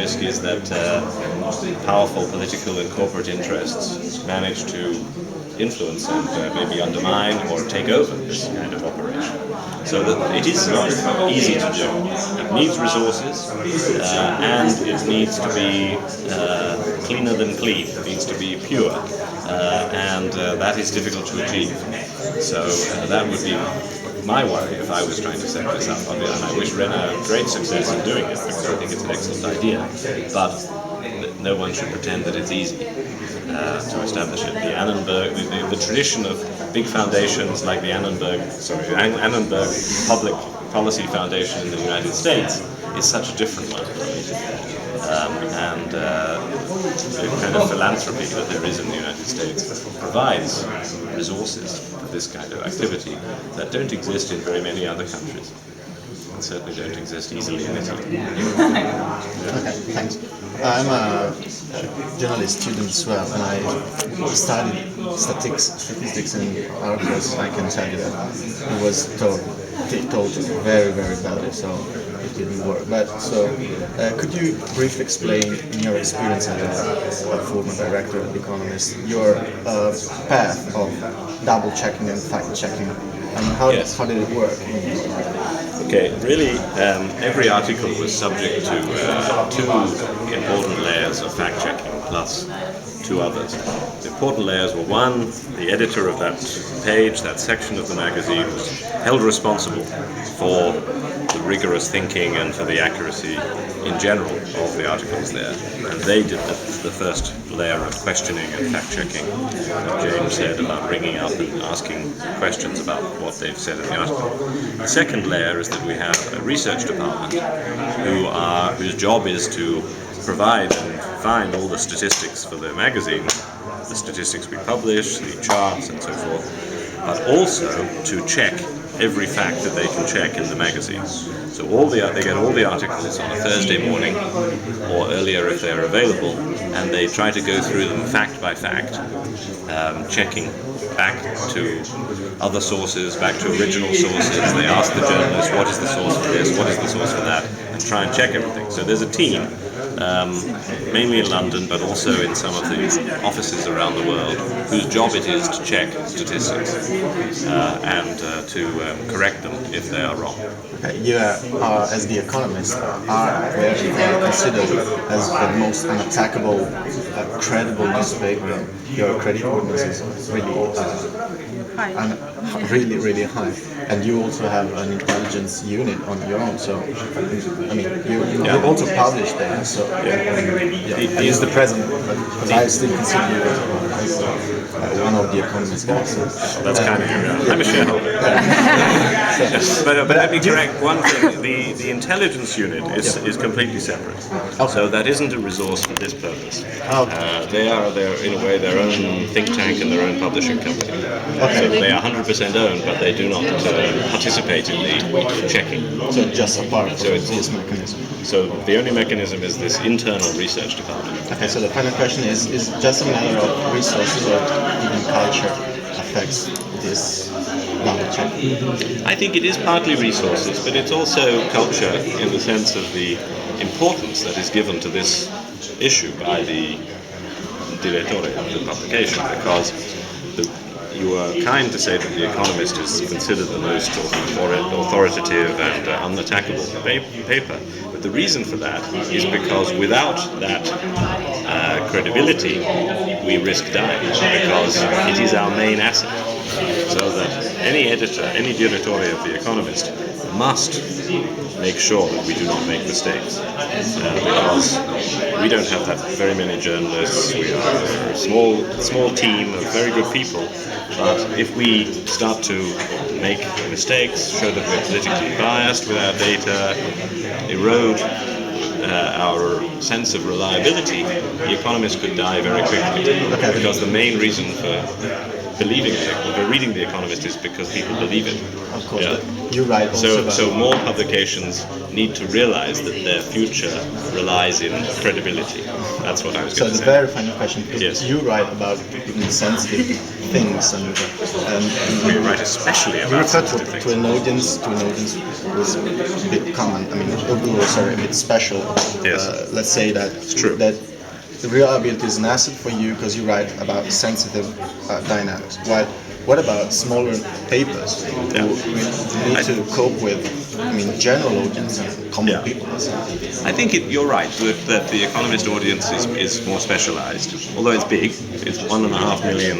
risk is that powerful political and corporate interests manage to influence and maybe undermine or take over this kind of operation. So that it is not easy to do. It needs resources, and it needs to be cleaner than clean. It needs to be pure, and that is difficult to achieve. So that would be my worry if I was trying to set this up. And I wish Renner great success in doing it, because I think it's an excellent idea. But no one should pretend that it's easy to establish it. The Annenberg, the tradition of big foundations like the Annenberg Public Policy Foundation in the United States is such a different one. And the kind of philanthropy that there is in the United States provides resources for this kind of activity that don't exist in very many other countries, and certainly don't exist easily in Italy. Okay, thanks. I'm a journalist student as well, and I studied statistics in our course. I can tell you that it was taught very, very badly, so it didn't work. But so, could you briefly explain, in your experience as a former director of The Economist, your path of double checking and fact checking, and how did it work? Okay, really, every article was subject to two important layers of fact-checking, plus two others. The important layers were: one, the editor of that page, that section of the magazine, was held responsible for the rigorous thinking and for the accuracy in general of the articles there. And they did the first layer of questioning and fact-checking that James said about ringing up and asking questions about what they've said in the article. The second layer is that we have a research department whose job is to provide and find all the statistics for the magazine, the statistics we publish, the charts and so forth, but also to check every fact that they can check in the magazine. So they get all the articles on a Thursday morning, or earlier if they're available, and they try to go through them fact by fact, checking back to other sources, back to original sources. They ask the journalist, what is the source for this, what is the source for that, and try and check everything. So there's a team, mainly in London, but also in some of the offices around the world, whose job it is to check statistics and to correct them if they are wrong. Okay, you are, as The Economist, are considered as the most unattackable, credible newspaper. Your creditworthiness is really, really high. And you also have an intelligence unit on your own, so I mean, you also publish there. So he is the president, but I still consider you as one of The Economist guys. That's kind of you. I'm a shareholder. But let me correct one thing. The intelligence unit is completely separate. Okay. So that isn't a resource for this purpose. Okay. They are, in a way, their own think tank and their own publishing company. Okay. So they are 100% owned, but they do not participate in the checking. So just apart from this mechanism. So the only mechanism is this internal research department. Okay, so the final question is just a matter of resources or even culture affects this double checking? I think it is partly resources, but it's also culture in the sense of the importance that is given to this issue by the direttore of the publication, because you are kind to say that The Economist is considered the most authoritative and unattackable paper, but the reason for that is because without that credibility we risk dying, because it is our main asset. So that any editor, any direttore of The Economist must make sure that we do not make mistakes, because we don't have that very many journalists. We are a small team of very good people, but if we start to make mistakes, show that we're politically biased with our data, erode our sense of reliability, The Economist could die very quickly, because the main reason for reading The Economist is because people believe it. Of course, Yeah. but you're right also So more publications need to realize that their future relies in credibility. That's what I was So going to the say. very final question, because Yes. you write about sensitive things, and We write especially you about refer sensitive things. to an audience who's a bit common. I mean, a bit special. Yes. Let's say that true. that the reliability is an asset for you because you write about sensitive dynamics. What about smaller papers who need to cope with, I mean, general audience and common people? I think you're right that the Economist audience is more specialized. Although it's big, it's 1.5 million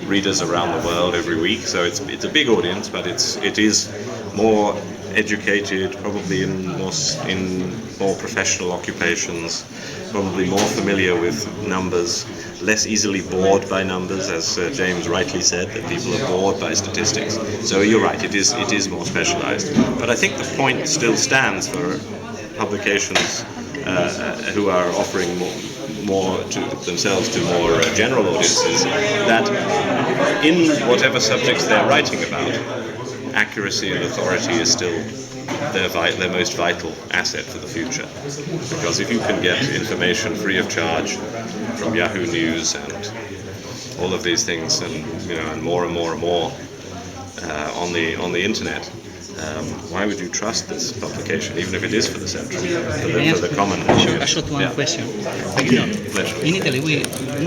readers around the world every week, so it's a big audience, but it is more educated, probably in more professional occupations, probably more familiar with numbers, less easily bored by numbers, as James rightly said, that people are bored by statistics. So you're right, it is more specialized. But I think the point still stands for publications who are offering more to themselves to more general audiences, that in whatever subjects they're writing about, accuracy and authority is still their most vital asset for the future. Because if you can get information free of charge from Yahoo News and all of these things, and more and more and more on the internet, why would you trust this publication, even if it is for the central, for the common audience? I shot one question. Thank you. Pleasure. In Italy, we do not